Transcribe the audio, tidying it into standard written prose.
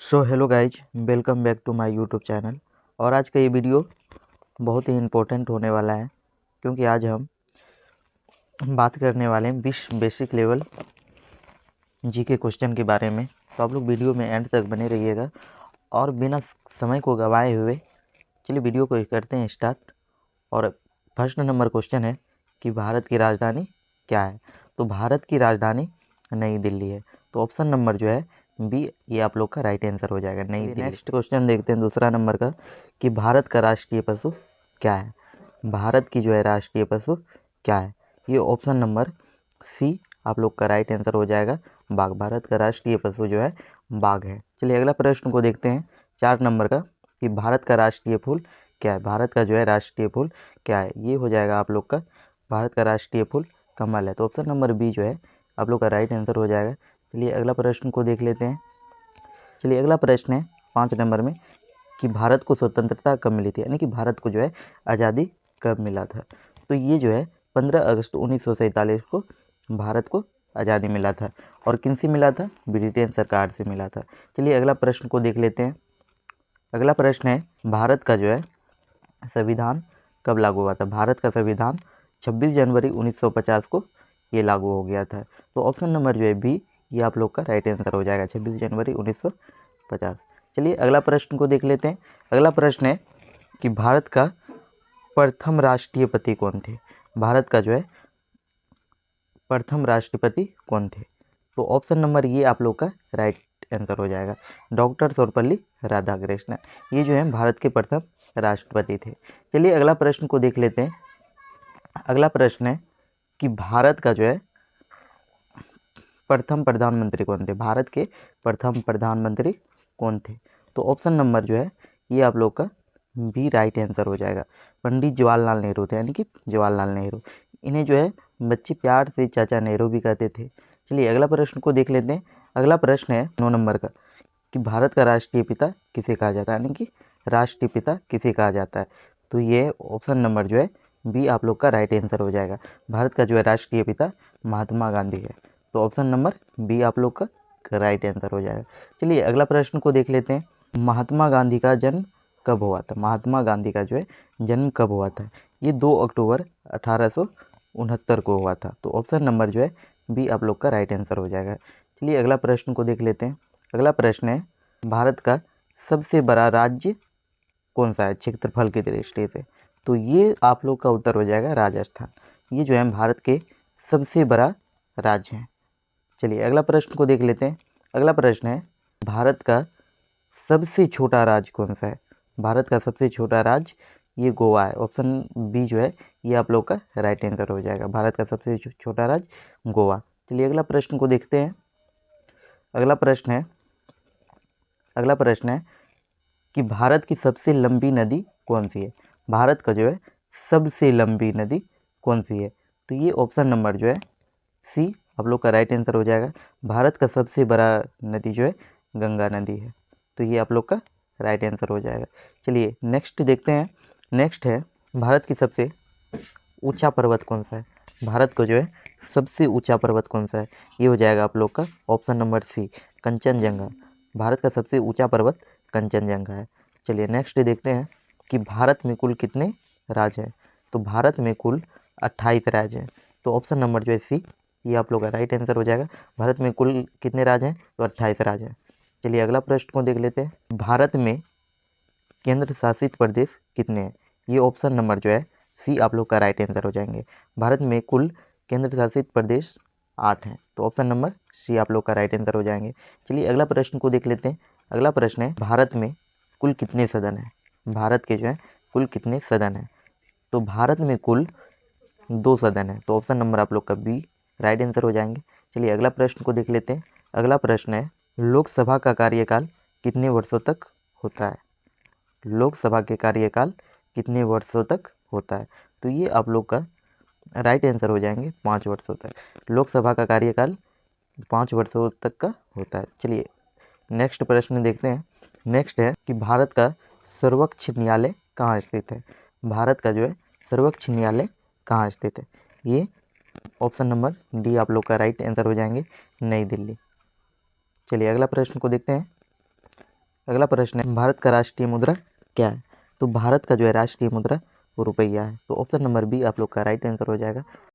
So hello guys, welcome back to my YouTube channel. और आज का ये वीडियो बहुत ही इम्पोर्टेंट होने वाला है, क्योंकि आज हम बात करने वाले हैं 20 बेसिक लेवल जीके क्वेश्चन के बारे में। तो आप लोग वीडियो में एंड तक बने रहिएगा और बिना समय को गंवाए हुए चलिए वीडियो को करते हैं स्टार्ट। और फर्स्ट नंबर क्वेश्चन है कि भारत की राजधानी क्या है। तो भारत की राजधानी नई दिल्ली है। तो ऑप्शन नंबर जो है बी, ये आप लोग का राइट आंसर हो जाएगा, नई दिल्ली। नेक्स्ट क्वेश्चन देखते हैं दूसरा नंबर का कि भारत का राष्ट्रीय पशु क्या है। भारत की जो है राष्ट्रीय पशु क्या है, ये ऑप्शन नंबर सी आप लोग का राइट आंसर हो जाएगा, बाघ। भारत का राष्ट्रीय पशु जो है बाघ है। चलिए अगला प्रश्न को देखते हैं 4 नंबर का कि भारत का राष्ट्रीय फूल क्या है। भारत का जो है राष्ट्रीय फूल क्या है, ये हो जाएगा आप लोग का, भारत का राष्ट्रीय फूल कमल है। तो ऑप्शन नंबर बी जो है आप लोग का राइट आंसर हो जाएगा। चलिए अगला प्रश्न को देख लेते हैं। चलिए अगला प्रश्न है 5 नंबर में कि भारत को स्वतंत्रता कब मिली थी, यानी कि भारत को जो है आज़ादी कब मिला था। तो ये जो है 15 अगस्त 1947 को भारत को आज़ादी मिला था। और किन से मिला था, ब्रिटेन सरकार से मिला था। चलिए अगला प्रश्न को देख लेते हैं। अगला प्रश्न है भारत का जो है संविधान कब लागू हुआ था। भारत का संविधान 26 जनवरी 1950 को ये लागू हो गया था। तो ऑप्शन नंबर जो है बी, ये आप लोग का राइट आंसर हो जाएगा, 26 जनवरी 1950। चलिए अगला प्रश्न को देख लेते हैं। अगला प्रश्न है कि भारत का प्रथम राष्ट्रपति कौन थे। भारत का जो है प्रथम राष्ट्रपति कौन थे। तो ऑप्शन नंबर ये आप लोग का राइट आंसर हो जाएगा, डॉक्टर सर्वपल्ली राधाकृष्णन। ये जो है भारत के प्रथम राष्ट्रपति थे। चलिए अगला प्रश्न को देख लेते हैं। अगला प्रश्न है कि भारत का जो है प्रथम प्रधानमंत्री कौन थे। भारत के प्रथम प्रधानमंत्री कौन थे। तो ऑप्शन नंबर जो है ये आप लोग का भी राइट आंसर हो जाएगा, पंडित जवाहरलाल नेहरू थे, यानी कि जवाहरलाल नेहरू। इन्हें जो है बच्चे प्यार से चाचा नेहरू भी कहते थे। चलिए अगला प्रश्न को देख लेते हैं। अगला प्रश्न है 9 नंबर का कि भारत का राष्ट्रीय पिता किसे कहा जाता है, यानी कि राष्ट्रीय पिता किसे कहा जाता है। तो ये ऑप्शन नंबर जो है बी आप लोग का राइट आंसर हो जाएगा, भारत का जो है राष्ट्रीय पिता महात्मा गांधी है। तो ऑप्शन नंबर बी आप लोग का राइट आंसर हो जाएगा। चलिए अगला प्रश्न को देख लेते हैं। महात्मा गांधी का जन्म कब हुआ था। महात्मा गांधी का जो है जन्म कब हुआ था। ये 2 अक्टूबर 1869 को हुआ था। तो ऑप्शन नंबर जो है बी आप लोग का राइट आंसर हो जाएगा। चलिए अगला प्रश्न को देख लेते हैं। अगला प्रश्न है भारत का सबसे बड़ा राज्य कौन सा है क्षेत्रफल की दृष्टि से। तो ये आप लोग का उत्तर हो जाएगा राजस्थान। ये जो है भारत के सबसे बड़ा राज्य है। चलिए अगला प्रश्न को देख लेते हैं। अगला प्रश्न है भारत का सबसे छोटा राज्य कौन सा है। भारत का सबसे छोटा राज्य ये गोवा है। ऑप्शन बी जो है ये आप लोग का राइट आंसर हो जाएगा, भारत का सबसे छोटा राज्य गोवा। चलिए अगला प्रश्न को देखते हैं। अगला प्रश्न है कि भारत की सबसे लंबी नदी कौन सी है। भारत का जो है सबसे लंबी नदी कौन सी है। तो ये ऑप्शन नंबर जो है सी आप लोग का राइट आंसर हो जाएगा, भारत का सबसे बड़ा नदी जो है गंगा नदी है। तो ये आप लोग का राइट आंसर हो जाएगा। चलिए नेक्स्ट देखते हैं। नेक्स्ट है भारत की सबसे ऊंचा पर्वत कौन सा है। भारत का जो है सबसे ऊंचा पर्वत कौन सा है, ये हो जाएगा आप लोग का option number C, Kanchenjunga. Bharat का सबसे ऊंचा पर्वत कंचनजंगा है। चलिए नेक्स्ट देखते हैं कि भारत में कुल कितने राज्य हैं। तो भारत में कुल 28 राज्य हैं। तो ऑप्शन नंबर जो है सी, ये आप लोग का राइट आंसर हो जाएगा, भारत में कुल कितने राज्य हैं, तो 28 राज्य हैं। चलिए अगला प्रश्न को देख लेते हैं। भारत में केंद्र शासित प्रदेश कितने हैं। ये ऑप्शन नंबर जो है सी आप लोग का राइट आंसर हो जाएंगे, भारत में कुल केंद्र शासित प्रदेश 8 हैं। तो ऑप्शन नंबर सी आप लोग का राइट आंसर हो जाएंगे। चलिए अगला प्रश्न को देख लेते हैं। अगला प्रश्न है भारत में कुल कितने सदन हैं। भारत के जो है कुल कितने सदन हैं। तो भारत में कुल 2 सदन हैं। तो ऑप्शन नंबर आप लोग का बी राइट आंसर हो जाएंगे। चलिए अगला प्रश्न को देख लेते हैं। अगला प्रश्न है लोकसभा का कार्यकाल कितने वर्षों तक होता है। लोकसभा के कार्यकाल कितने वर्षों तक होता है। तो ये आप लोग का राइट आंसर हो जाएंगे 5 वर्षों तक। लोकसभा का कार्यकाल 5 वर्षों तक का होता है। चलिए नेक्स्ट प्रश्न देखते हैं। नेक्स्ट है कि भारत का सर्वोच्च न्यायालय कहाँ स्थित है। भारत का जो है सर्वोच्च न्यायालय कहाँ स्थित है। ये ऑप्शन नंबर डी आप लोग का राइट आंसर हो जाएंगे, नई दिल्ली। चलिए अगला प्रश्न को देखते हैं। अगला प्रश्न है, भारत का राष्ट्रीय मुद्रा क्या है? तो भारत का जो है राष्ट्रीय मुद्रा वो रुपया है। तो ऑप्शन नंबर बी आप लोग का राइट आंसर हो जाएगा।